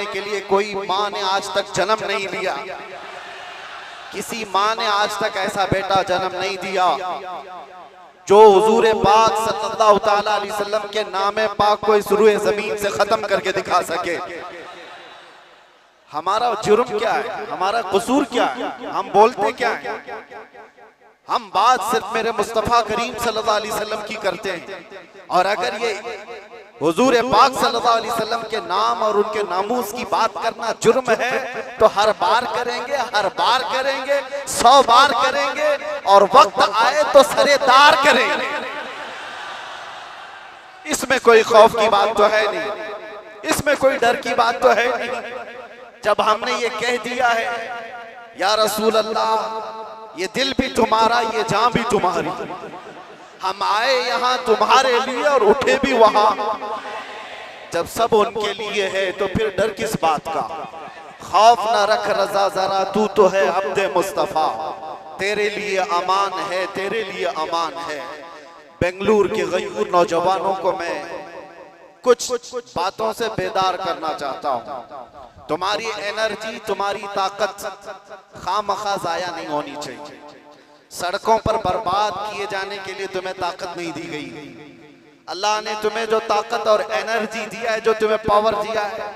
के लिए कोई माँ ने आज तक जन्म नहीं लिया, किसी माँ ने आज तक ऐसा बेटा जन्म नहीं दिया जो हुजूर पाक सल्लल्लाहु ताला अलैहि वसल्लम के नामे पाक को इस रूए जमीन से खत्म करके दिखा सके। हमारा जुर्म क्या है, हमारा कसूर क्या है, हम बोलते क्या है? हम बात सिर्फ मेरे मुस्तफ़ा करीम सल्लल्लाहु अलैहि वसल्लम की करते हैं। और अगर ये हुजूर पाक सल्लल्लाहु अलैहि वसल्लम के नाम और उनके नामूस की बात करना जुर्म है तो हर बार करेंगे, हर बार करेंगे, 100 बार करेंगे और वक्त आए तो सरेदार करेंगे। इसमें कोई खौफ की बात तो है नहीं, इसमें कोई डर की बात तो है नहीं। जब हमने ये कह दिया है या रसूल अल्लाह, ये दिल भी तुम्हारा, ये जान भी तुम्हारी, हम आए यहाँ तुम्हारे लिए और उठे भी वहां। जब सब उनके लिए है तो फिर डर किस बात का? खौफ न रख रजा जरा, तू तो है अब्दे मुस्तफा, तेरे लिए अमान है, तेरे लिए अमान है। बेंगलुरु के गयूर नौजवानों को मैं कुछ बातों से बेदार करना चाहता हूँ। तुम्हारी एनर्जी, तुम्हारी ताकत खामखा जाया नहीं होनी चाहिए। सड़कों पर बर्बाद किए जाने के लिए तुम्हें ताकत नहीं दी गई। अल्लाह ने तुम्हें जो ताकत और एनर्जी दिया है, जो तुम्हें पावर दिया है,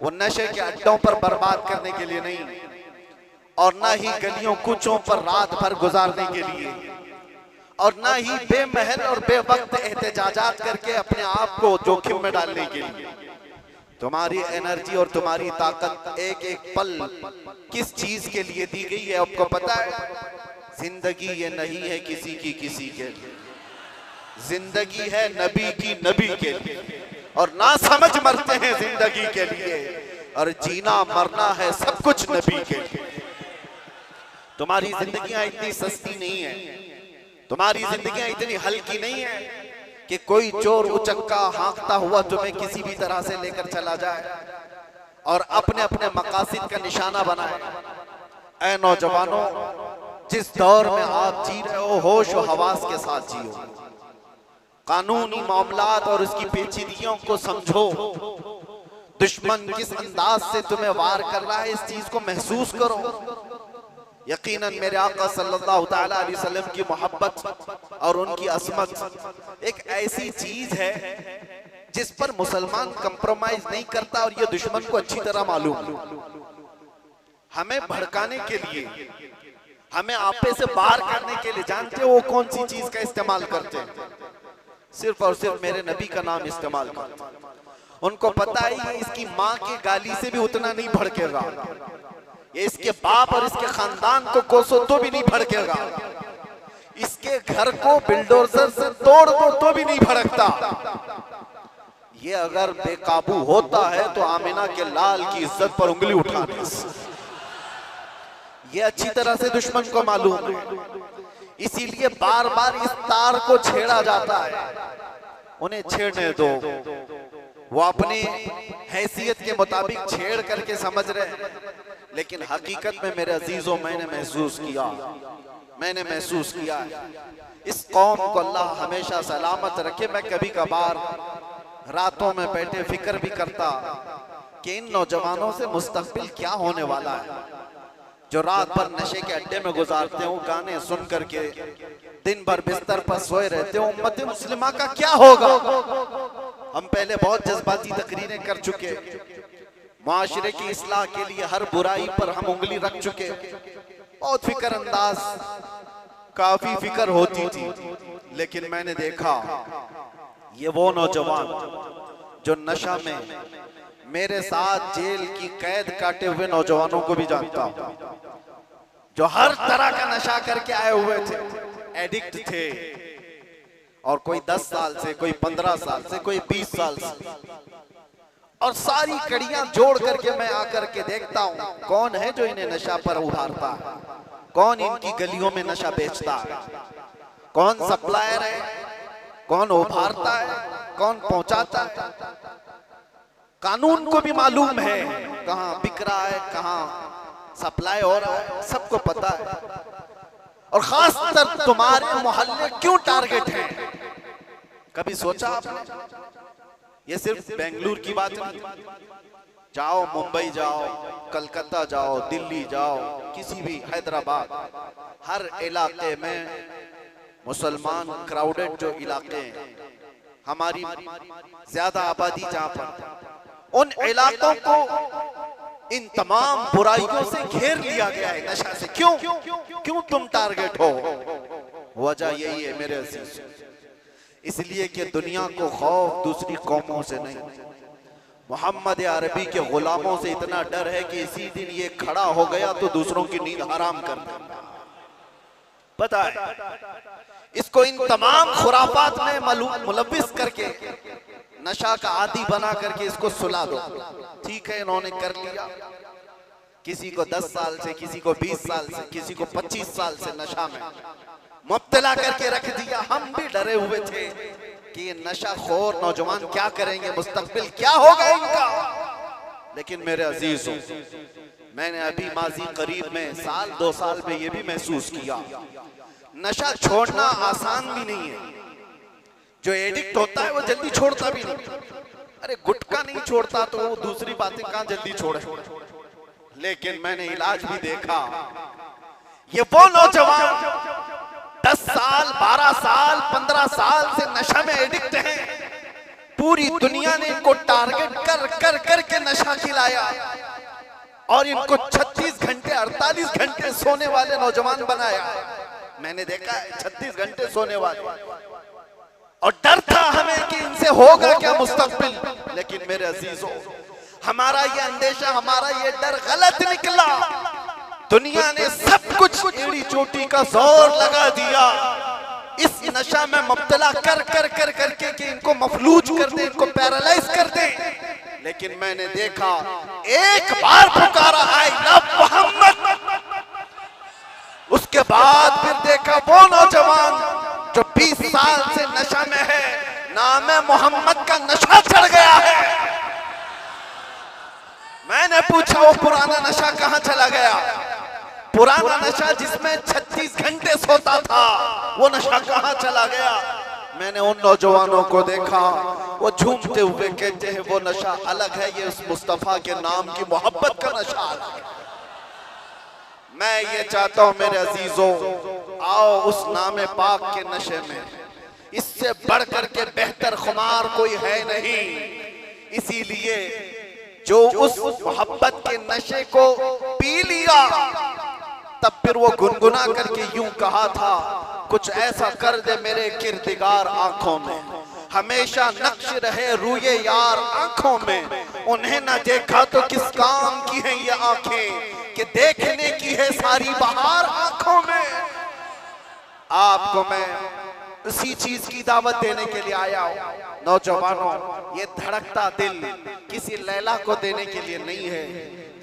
वो नशे के अड्डों पर बर्बाद करने के लिए नहीं, और ना ही गलियों कूचों पर रात भर गुजारने के लिए, और ना ही बेमहल और बेवक्त एहतजाजात करके अपने आप को जोखिम में डालने के लिए। तुम्हारी एनर्जी और तुम्हारी ताकत एक एक पल किस चीज के लिए दी गई है आपको पता है? जिंदगी ये नहीं है किसी की किसी के लिए, जिंदगी है नबी की नबी के लिए, और ना समझ मरते हैं जिंदगी के लिए, और जीना मरना है सब कुछ नबी के लिए। तुम्हारी जिंदगियां इतनी सस्ती नहीं है, तुम्हारी जिंदगियां इतनी हल्की नहीं है कि कोई चोर उचक्का हाँकता हुआ तुम्हें किसी भी तरह से लेकर चला जाए और अपने अपने मकासद का निशाना बनाए। ऐ नौजवानों, जिस दौर में आप जी रहे हो, होश और हवास के साथ जियो, कानूनी मामलात और उसकी पेचीदगियों को समझो। दुश्मन किस अंदाज से तुम्हें वार कर रहा है, इस चीज को महसूस करो। यकीनन मेरे आका सल्लल्लाहु ताला अलैहि वसल्लम की मोहब्बत और उनकी असमत एक ऐसी चीज है जिस पर मुसलमान कंप्रोमाइज नहीं करता, और ये दुश्मन को अच्छी तरह मालूम है। हमें भड़काने के लिए, हमें आपे से बाहर करने के लिए, जानते हो वो कौन सी चीज का इस्तेमाल करते हैं? सिर्फ और सिर्फ मेरे नबी का नाम इस्तेमाल करते हैं। उनको पता है ये इसकी माँ की गाली से भी उतना नहीं भड़केगा, ये इसके बाप और इसके खानदान को कोसो तो भी नहीं भड़केगा, इसके घर को बिल्डोजर से तोड़ दो तो भी नहीं भड़कता। ये अगर बेकाबू होता है तो आमिना के लाल की इज्जत पर उंगली उठाने से। ये अच्छी तरह से दुश्मन को मालूम है, इसीलिए बार बार इस तार को छेड़ा जाता है। उन्हें छेड़ने दो, वो अपनी हैसियत के मुताबिक छेड़ करके समझ रहे, लेकिन हकीकत में मेरे अजीजों मैंने महसूस किया इस कौम को अल्लाह हमेशा सलामत रखे। मैं कभी कभार रातों में बैठे फिक्र भी करता कि इन नौजवानों से मुस्तकबिल क्या होने वाला है, जो रात भर नशे के अड्डे में गुजारते हो, गाने सुन करके दिन भर बिस्तर पर सोए रहते हो। उम्मत मुस्लिमा का क्या होगा? हम पहले बहुत जज्बाती तकरीरें कर चुके, माशरे की इस्लाह के लिए हर बुराई पर हम उंगली रख चुके, बहुत फिक्र अंदाज, काफी फिक्र होती थी। लेकिन मैंने देखा ये वो नौजवान जो नशा में मेरे साथ जेल की कैद काटे हुए नौजवानों को भी जानता हूं, जो हर तरह का नशा करके आए हुए थे, एडिक्ट थे, और कोई 10 साल से, कोई 15 साल से, कोई 20 साल से, और सारी कड़ियां जोड़ करके मैं आकर के देखता हूं कौन है जो इन्हें नशा पर उभारता है, कौन इनकी गलियों में नशा बेचता है, कौन सप्लायर है, कौन उभारता है, कौन पहुंचाता है। कानून को भी मालूम है कहां बिक रहा है, कहां सप्लाई हो रहा है, सबको पता है। और खासकर तुम्हारे मोहल्ले क्यों टारगेट है, कभी सोचा आपने? ये सिर्फ बेंगलुरु की बात नहीं, जाओ, मुंबई जाओ, कलकत्ता जाओ, दिल्ली जाओ, किसी भी, हैदराबाद, हर इलाके में मुसलमान क्राउडेड जो इलाके हैं, हमारी ज्यादा आबादी जहां पर, उन इलाकों को इन तमाम बुराइयों से घेर लिया गया है, नशा से। क्यों तुम टारगेट हो? वजह यही है मेरे अजीज, इसलिए कि दुनिया को खौफ दूसरी कौमों से नहीं, मोहम्मद अरबी के गुलामों से इतना डर है कि इसी दिन ये खड़ा हो गया तो दूसरों की नींद हराम कर देगा। पता है इसको इन तमाम खुराफात में मुलव्विस करके, नशा का आदी बना करके इसको सुला दो। ठीक है, इन्होंने कर लिया, किसी को 10 साल से, किसी को 20 साल से, किसी को 25 साल से नशा में मुब्तला करके रख दिया। हम भी डरे हुए थे कि ये नशा खोर नौजवान क्या करेंगे, मुस्तकबिल क्या होगा इनका। लेकिन मेरे अजीजों, मैंने अभी माजी करीब में, साल 2 साल में ये भी महसूस किया, नशा छोड़ना आसान भी नहीं है। जो एडिक्ट होता है वो जल्दी छोड़ता भी नहीं। अरे गुटखा नहीं छोड़ता तो वो दूसरी बातें कहां जल्दी छोड़े। लेकिन मैंने इलाज भी देखा, ये वो नौजवान 10 साल, 12 साल, 15 साल से नशा में एडिक्ट हैं, पूरी दुनिया ने इनको टारगेट कर करके नशा खिलाया और इनको 36 घंटे 48 घंटे सोने वाले नौजवान बनाया। मैंने देखा है 36 घंटे सोने वाले, और डर था हमें कि इनसे होगा क्या मुस्तकबिल। लेकिन मेरे अजीजों, हमारा ये अंदेशा, हमारा ये डर गलत निकला। दुनिया ने सब कुछ एड़ी चोटी का जोर लगा दिया इस नशा में मुब्तला कर करके कि इनको मफलूज कर दे, इनको पैरालाइज कर दे। लेकिन मैंने देखा, एक बार पुकारा आई लव मोहम्मद, उसके बाद फिर देखा वो नौजवान जो 20 साल से नशा में है, नाम मोहम्मद का नशा चढ़ गया है। मैंने पूछा वो पुराना नशा कहां चला गया? पुराना नशा जिसमें 36 घंटे सोता था, वो नशा कहां चला गया? मैंने उन नौजवानों को देखा, वो झूमते हुए कहते हैं वो नशा अलग है, ये उस मुस्तफा के नाम की मोहब्बत का नशा अलग है। मैं ये चाहता हूं मेरे अजीजों, आओ उस नाम पाक के नशे में, इससे बढ़ करके बेहतर खुमार कोई है नहीं। इसीलिए जो उस मोहब्बत के नशे को पी लिया, तब फिर वो गुनगुना करके यूं कहा था, कुछ ऐसा कर दे मेरे किरदिगार आंखों में, हमेशा नक्श रहे रूये यार आंखों में। उन्हें न देखा तो किस काम की है ये आंखें, कि देखने की है सारी बहार आंखों में। आपको मैं उसी चीज की दावत देने के लिए आया हूं। नौजवानों, ये धड़कता दिल किसी लैला को देने के लिए नहीं है,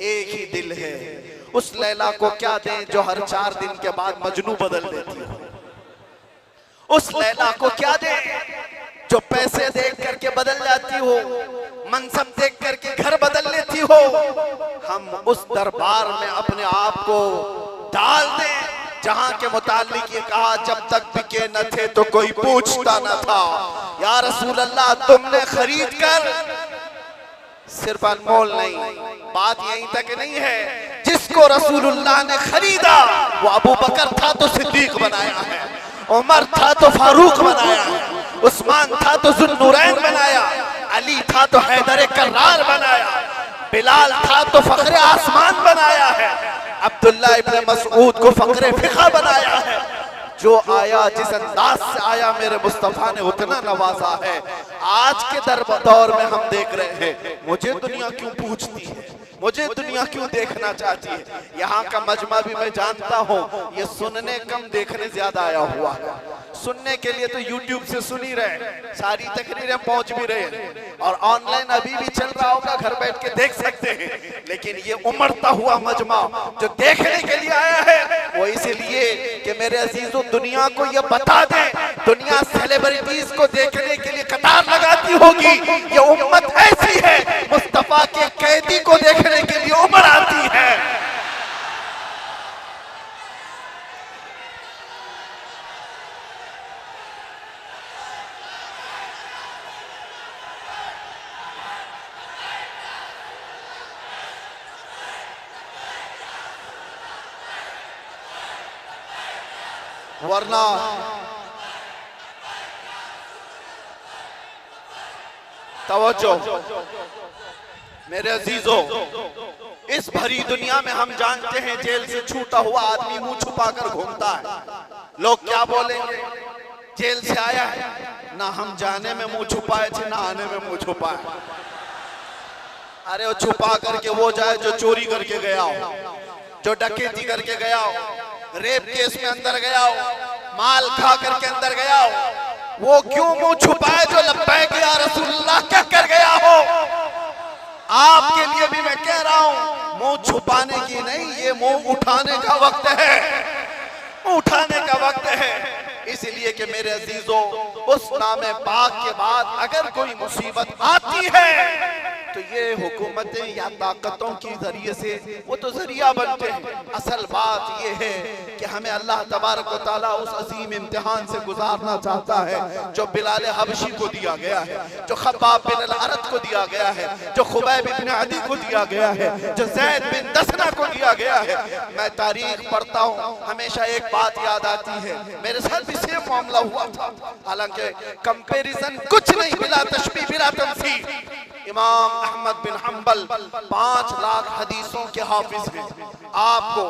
एक ही दिल है। उस लैला को क्या दें जो हर 4 दिन के बाद मजनू बदल देती हो? उस लैला को क्या दें जो पैसे देख करके बदल जाती हो, मनसब देख करके घर बदल लेती हो? हम उस दरबार में अपने आप को डाल दें जहां के मुतालिक ये कहा, जब तक बिके न थे तो कोई पूछता न था। या रसूल अल्लाह, तुमने खरीद कर, सिर्फ अनमोल नहीं, बात यहीं तक नहीं है, जिसको रसूलुल्लाह ने खरीदा वो अबू बकर था तो सिद्दीक बनाया है, उमर था तो फारूक बनाया है, उस्मान था तो जुन्नूरैन बनाया, अली था तो हैदर कर्रार बनाया, बिलाल था तो फखरे आसमान बनाया है, अब्दुल्ला इब्न मसऊद को फखरे फिक़ा बनाया है। जो आया, जिस अंदाज से आया, मेरे मुस्तफा ने उतना नवाजा है। आज के दौर में हम देख रहे हैं, मुझे दुनिया क्यों पूछती है, मुझे दुनिया क्यों देखना चाहती है? यहाँ का मजमा भी मैं जानता हूँ, ये सुनने कम देखने ज्यादा आया हुआ है। सुनने के लिए तो YouTube से सुन ही रहे, सारी तकरीरें पहुंच भी रहे, और ऑनलाइन अभी भी चल रहा होगा, घर बैठ के देख सकते हैं। लेकिन ये उमड़ता हुआ मजमा जो देखने के लिए आया है, वो इसलिए कि मेरे अजीजों, दुनिया को ये बता दें, दुनिया सेलिब्रिटीज को देखने के लिए कतार लगाती होगी, ये उम्मत ऐसी है, मुस्तफा के कैदी को देखने के लिए उमड़ आती है। वरना तवज्जो मेरे अजीजों, इस भरी दुनिया में हम जानते हैं जेल से छूटा हुआ आदमी मुंह छुपाकर घूमता है। लोग क्या बोलेंगे, जेल से आया है ना, हम जाने में मुंह छुपाए थे ना आने में मुंह छुपाए। अरे वो छुपा करके वो जाए जो चोरी करके गया हो, जो डकैती करके गया हो, रेप केस में अंदर गया हो, माल खा करके अंदर गया हो। वो क्यों मुंह छुपाए जो लब्बैक या रसूलुल्लाह कह कर गया हो। आपके लिए भी मैं कह रहा हूं, मुंह छुपाने की नहीं, ये मुंह उठाने का वक्त है, उठाने का वक्त है। इसलिए कि मेरे अजीजों, उस नामे पाक के बाद अगर कोई मुसीबत आती है तो ये हुकूमतें या ताकतों के जरिए से वो तो जरिया बनते हैं। असल बात ये है कि हमें अल्लाह तबारक व तआला उस अजीम इम्तिहान से गुजारना चाहता है जो बिलाल हबशी को दिया गया है, जो खब्बाब बिन अल-अरत को दिया गया है, जो खुबैब बिन अदी को दिया गया है, जो ज़ैद बिन दसना को दिया गया है। मैं तारीख पढ़ता हूँ, हमेशा एक बात याद आती है, मेरे साथ भी सेम मामला हुआ था। हालांकि कंपैरिजन कुछ नहीं, बिला तशबीह बिला तमसील। इमाम अहमद बिन हंबल 5 लाख हदीसों के हाफिज हैं। आपको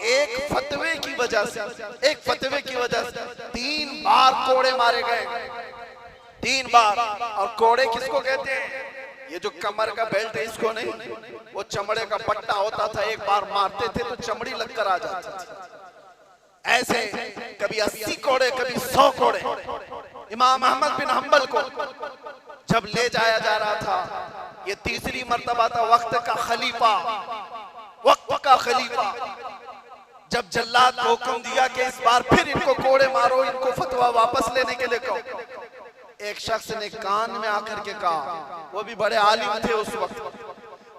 एक फतवे की वजह से 3 बार कोड़े मारे गए, 3 बार। और कोड़े किसको कहते हैं? ये जो कमर का बेल्ट है इसको नहीं, वो चमड़े का पट्टा होता था, एक बार मारते थे तो चमड़ी लगकर आ जाती थी। ऐसे कभी 80 कोड़े, कभी 100 कोड़े। इमाम अहमद बिन हंबल को जब ले जाया जा रहा था, ये तीसरी मर्तबा था, वक्त का खलीफा जब जल्लाद को हुक्म दिया कि इस बार फिर इनको कोड़े मारो, इनको फतवा वापस लेने के लिए कहो। एक शख्स ने कान में आकर के कहा, वो भी बड़े आलिम थे उस वक्त,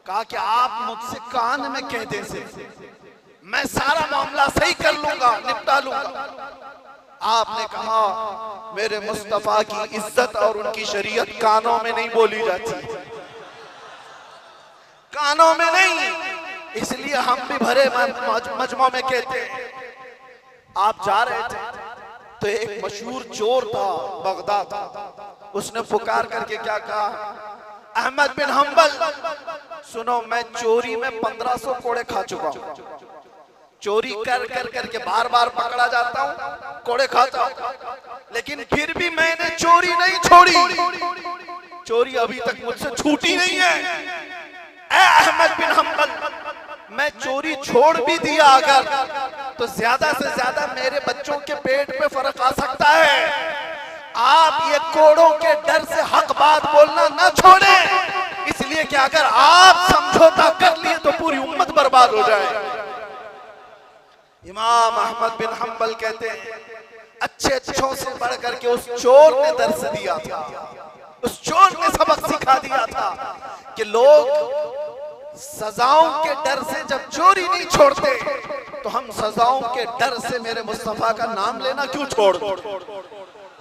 कहा कि आप मुझसे कान में कहते से मैं सारा मामला सही कर लूंगा, निपटा लूंगा। आपने कहा मेरे मुस्तफा की इज्जत और उनकी शरीयत कानों में नहीं बोली जाती, कानों में नहीं। इसलिए हम भी भरे मजमा में कहते हैं। आप जा रहे थे तो एक मशहूर चोर था बगदाद, उसने पुकार करके क्या कहा, अहमद बिन हंबल सुनो, मैं चोरी में 1500 कोड़े खा चुका हूं। चोरी कर कर करके बार बार पकड़ा जाता हूं, कोड़े खाता हूं, लेकिन फिर भी मैंने चोरी नहीं छोड़ी, चोरी अभी तक मुझसे छूटी नहीं है। ऐ अहमद बिन हंबल, मैं चोरी छोड़ भी दिया अगर तो ज्यादा से ज्यादा मेरे बच्चों के पेट पे फर्क आ सकता है। आप ये कोड़ों के डर से हक बात बोलना ना छोड़ें, इसलिए कि अगर आप समझौता कर लिए तो पूरी उम्मत बर्बाद हो जाए। इमाम अहमद बिन हंबल कहते हैं, अच्छों से बढ़ करके उस चोर ने दर्स दिया था, उस चोर ने सबक सिखा दिया था कि लोग सजाओं के डर से जब चोरी नहीं छोड़ते तो हम सजाओं के डर से मेरे मुस्तफा का नाम लेना क्यों छोड़ दो,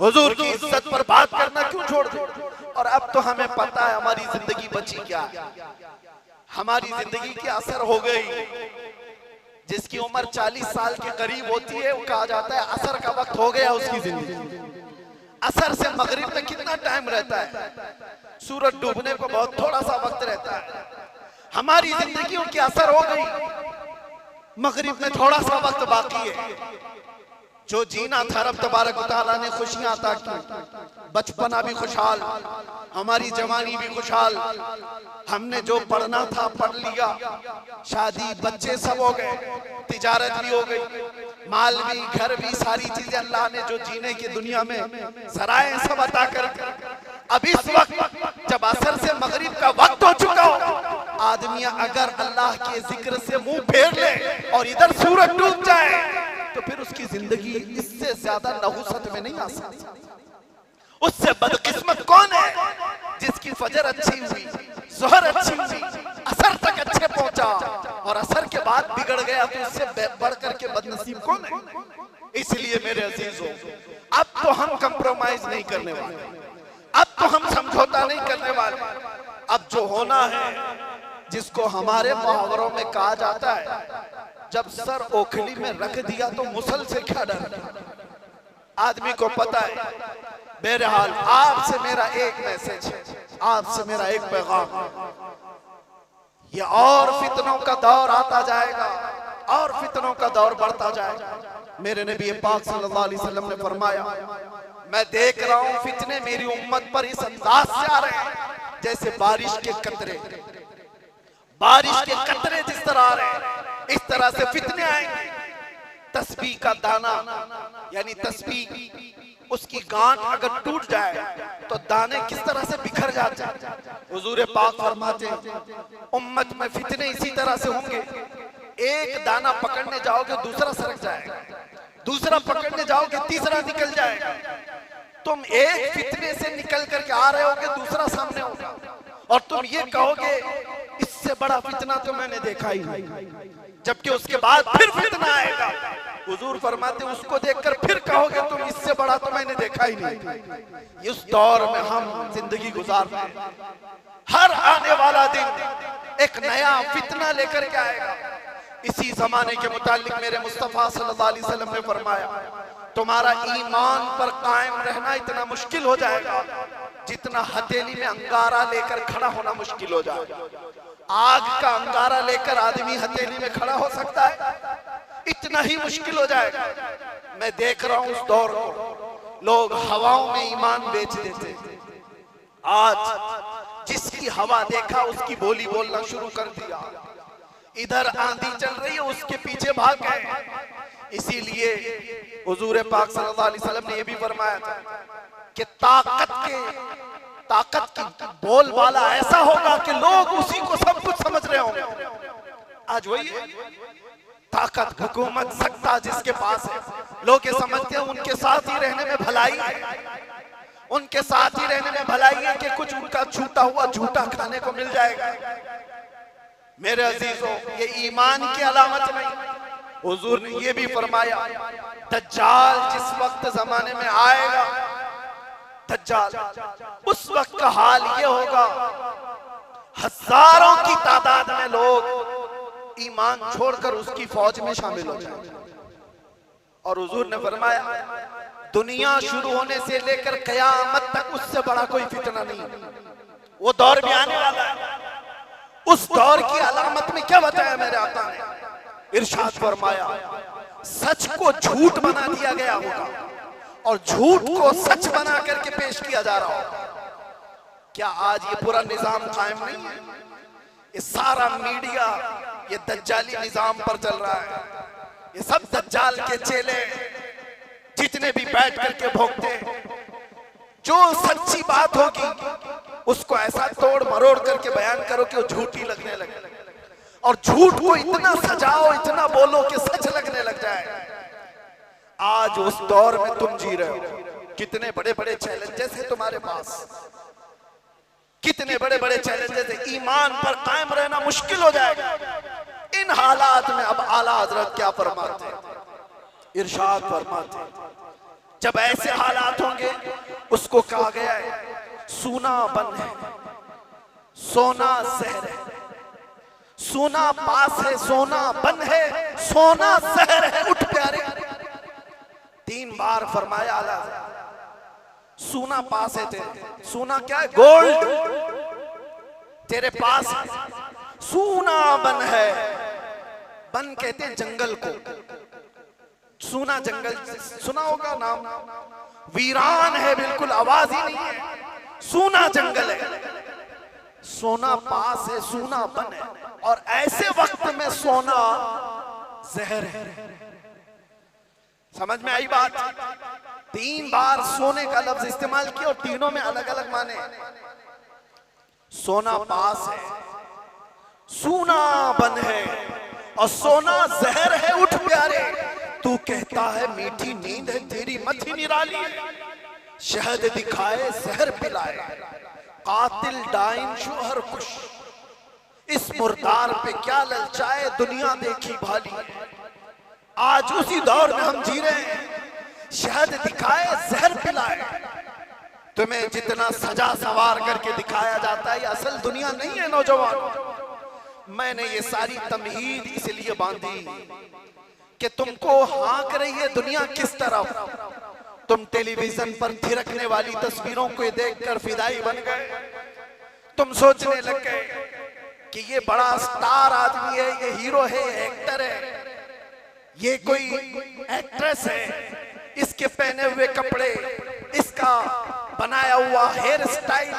हुजूर की इज्जत पर बात करना क्यों छोड़ दो। और अब तो हमें पता है हमारी जिंदगी बची क्या है, हमारी जिंदगी की असर हो गई। जिसकी उम्र 40 साल के करीब होती है, वो कहा जाता है असर का वक्त हो गया उसकी जिंदगी। असर से मगरिब में कितना टाइम रहता है? सूरज डूबने को बहुत थोड़ा सा वक्त रहता है। हमारी जिंदगियों की असर हो गई, मगरिब में थोड़ा सा वक्त बाकी है। जो जीना था रब तबारक व तआला ने खुशियां अता की, बचपना भी खुशहाल, हमारी जवानी भी खुशहाल, हमने जो पढ़ना था पढ़ लिया, शादी बच्चे सब हो गए, तिजारत भी हो गई, माल भी, घर भी, सारी चीजें अल्लाह ने जो जीने की दुनिया में सराय सब अता कर। अब इस वक्त जब असर से मगरिब का वक्त हो चुका हो, आदमी अगर अल्लाह के जिक्र से मुंह फेर ले और इधर सूरज डूब जाए तो फिर उसकी जिंदगी इससे ज्यादा नहुसत में नहीं आ सकती। उससे बदकिस्मत कौन है जिसकी फजर अच्छी हुई, जोहर अच्छी हुई, असर तक अच्छे पहुंचा और असर के बाद बिगड़ गया, तो इससे बढ़ करके बदनसीब कौन है? इसलिए मेरे अजीजों, अब तो हम कंप्रोमाइज नहीं करने वाले, अब तो हम समझौता नहीं करने वाले। अब जो होना है, जिसको हमारे मुहावरों में कहा जाता है, जब सर ओखली में रख दिया तो मुसल से क्या डर। आदमी को पता है। बहरहाल आपसे मेरा एक मैसेज है, आपसे मेरा एक पैगाम है, ये और फितनों का दौर आता जाएगा और फितनों का दौर बढ़ता जाएगा। मेरे नबी पाक सल्लल्लाहु अलैहि वसल्लम ने फरमाया, मैं देख रहा हूं फितने मेरी उम्मत पर इस अंदाज से आ रहे हैं जैसे बारिश के कतरे, बारिश के कतरे जिस तरह आ रहे हैं इस तरह से फितने आएंगे। तस्बीह का दाना यानी तस्बीह उसकी गांठ अगर टूट जाए तो दाने किस तरह से बिखर जाते हैं। हुजूर पाक फरमाते हैं उम्मत में फितने इसी तरह से होंगे, एक दाना पकड़ने जाओगे दूसरा सरक जाएगा, दूसरा पकड़ने जाओगे तीसरा निकल जाएगा। तुम एक फितने से निकल करके आ रहे होगे, दूसरा सामने होगा और तुम ये कहोगे इससे बड़ा फितना तो मैंने देखा ही नहीं, जबकि उसके बाद फिर फितना आएगा। हुजूर फरमाते उसको देखकर फिर कहोगे तुम इससे बड़ा तो मैंने देखा ही नहीं। इस दौर में हम जिंदगी गुजार रहे हैं, हर आने वाला दिन एक नया फितना लेकर के आएगा। इसी जमाने के मुतालिक मेरे मुस्तफा सल्लल्लाहु अलैहि वसल्लम ने फरमाया तुम्हारा ईमान पर कायम रहना इतना मुश्किल हो जाएगा जितना हथेली में अंगारा लेकर खड़ा होना मुश्किल हो जाएगा। आग का अंगारा लेकर आदमी हथेली में खड़ा हो सकता है, इतना ही मुश्किल हो जाएगा। मैं देख रहा हूं उस दौर को, लोग हवाओं में ईमान बेच देते। आज जिसकी हवा देखा उसकी बोली बोलना शुरू कर दिया, इधर आंधी चल रही है उसके पीछे भाग गए। इसीलिए हुजूर पाक सल्लल्लाहु अलैहि वसल्लम ने यह भी फरमाया था कि ताकत की बोलबाला ऐसा होगा कि लोग उसी को सब कुछ समझ रहे होंगे। आज वही है ताकत, हुकूमत, सत्ता जिसके पास है, लोग ये समझते हैं उनके साथ ही रहने में भलाई है, उनके साथ ही रहने में भलाई है कि कुछ उनका छूटा हुआ झूठा खाने को मिल जाएगा। मेरे अजीजों, ये ईमान की अलामत नहीं। हुजूर ने ये भी फरमाया दज्जाल जिस वक्त जमाने में आएगा, दज्जाल उस वक्त का हाल ये होगा हजारों की तादाद में लोग ईमान छोड़कर उसकी फौज में शामिल हो जाएंगे। और हुजूर ने फरमाया दुनिया शुरू होने से लेकर कयामत तक उससे बड़ा कोई फितना नहीं। वो दौर भी आने वाला है। उस दौर की अलामत में क्या बताया मेरे आका ने? इरशाद फरमाया सच को झूठ बना दिया गया होगा और झूठ को सच बना करके पेश किया जा रहा होगा। क्या आज ये पूरा निजाम कायम नहीं है? ये सारा मीडिया ये दज्जाली निजाम पर चल रहा है। ये सब दज्जाल के चेले जितने भी बैठ करके भोगते हैं, जो सच्ची बात होगी उसको ऐसा तोड़ मरोड़ करके बयान करो कि वो झूठी लगने लगे, और झूठ को इतना सजाओ, इतना बोलो कि सच लगने लग जाए। आज उस दौर में तुम जी रहे हो। कितने बड़े बड़े चैलेंजेस हैं तुम्हारे पास, कितने बड़े बड़े चैलेंजेस हैं। ईमान पर कायम रहना मुश्किल हो जाएगा। इन हालात में अब आला हजरत क्या फरमाते हैं? इरशाद फरमाते हैं जब ऐसे हालात होंगे उसको कहा गया है सूना बन है, सोना जहर है, सोना पास है, सोना बन है, सोना जहर है, उठ प्यारे। 3 बार फरमाया आला। सोना पास है तेरे, सोना क्या है? गोल्ड तेरे पास है। सोना बन है, बन कहते हैं जंगल को। सोना जंगल सुना होगा नाम, वीरान है, बिल्कुल आवाज ही नहीं है, सोना जंगल है। सोना पास है, सोना बन है, और ऐसे वक्त में सोना जहर है। समझ में आई बात? 3 बार सोने का लफ्ज इस्तेमाल किया और तीनों में अलग अलग माने। सोना पास है, सोना बन है, और सोना जहर है, उठ प्यारे। तू कहता है मीठी नींद है तेरी मथी निराली है, शहद दिखाए जहर पिलाए, कातिल डाइन शोहर खुश, इस मुर्दार पे क्या ललचाए दुनिया देखी भाली। आज उसी दौर में हम जी रहे हैं। शहद दिखाए जहर पिलाए। तुम्हें जितना सजा सवार करके दिखाया जाता है ये असल दुनिया नहीं है नौजवान। मैंने ये सारी तमहीद इसलिए बांधी कि तुमको हाँक रही है दुनिया किस तरफ, तुम टेलीविजन पर थिरकने वाली तस्वीरों को देखकर फिदाई बन गए। तुम सोचने लग गए कि ये बड़ा स्टार आदमी है, ये हीरो है, ये एक्टर है, ये कोई एक्ट्रेस है, इसके पहने हुए कपड़े, इसका बनाया हुआ हेयर स्टाइल,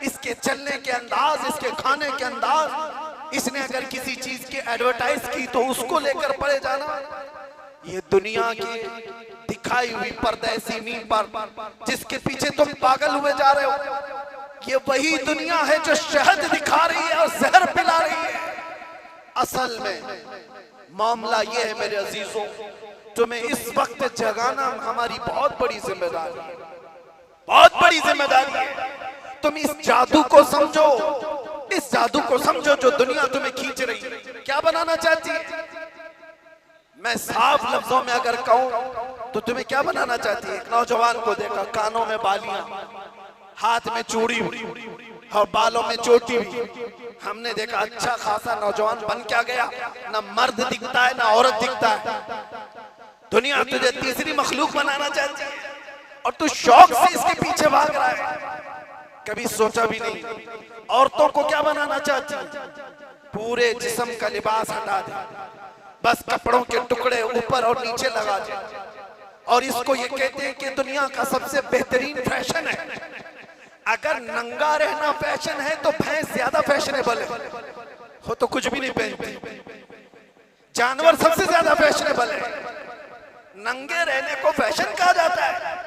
इसके चलने के अंदाज, इसके खाने के अंदाज, इसने अगर किसी चीज की एडवर्टाइज की तो उसको लेकर पड़े जाना। ये दुनिया की दिखाई हुई परदेसी नींद पर जिसके पीछे तुम पागल हुए जा रहे हो, ये वही दुनिया है जो शहद दिखा रही है और जहर पिला रही है। असल में मामला ये है मेरे अजीजों, तुम्हें इस वक्त जगाना हमारी बहुत बड़ी जिम्मेदारी है, बहुत बड़ी जिम्मेदारी है। तुम इस जादू को समझो, इस जादू को समझो जो दुनिया तुम्हें खींच रही है। क्या बनाना चाहती है? मैं साफ लफ्जों में अगर कहूं तो तुम्हें क्या बनाना चाहती है? एक नौजवान को देखा, कानों में बालियां, हाथ में चूड़ी और बालों में चोटी हुई। हमने देखा अच्छा खासा नौजवान बन क्या गया, ना मर्द दिखता है ना औरत दिखता है। दुनिया तुझे तीसरी मखलूक बनाना चाहती है और तू शौक से इसके पीछे भाग रहा है। कभी सोचा भी नहीं औरतों को क्या बनाना चाहती है? पूरे जिस्म का लिबास हटा दे, बस कपड़ों के टुकड़े ऊपर और नीचे लगा दे, और इसको ये कहते हैं कि दुनिया का सबसे बेहतरीन फैशन है। अगर नंगा रहना फैशन है तो भैंस ज्यादा फैशनेबल है, हो तो कुछ भी नहीं पहनती। जानवर सबसे ज्यादा फैशनेबल है, नंगे रहने को फैशन कहा जाता है।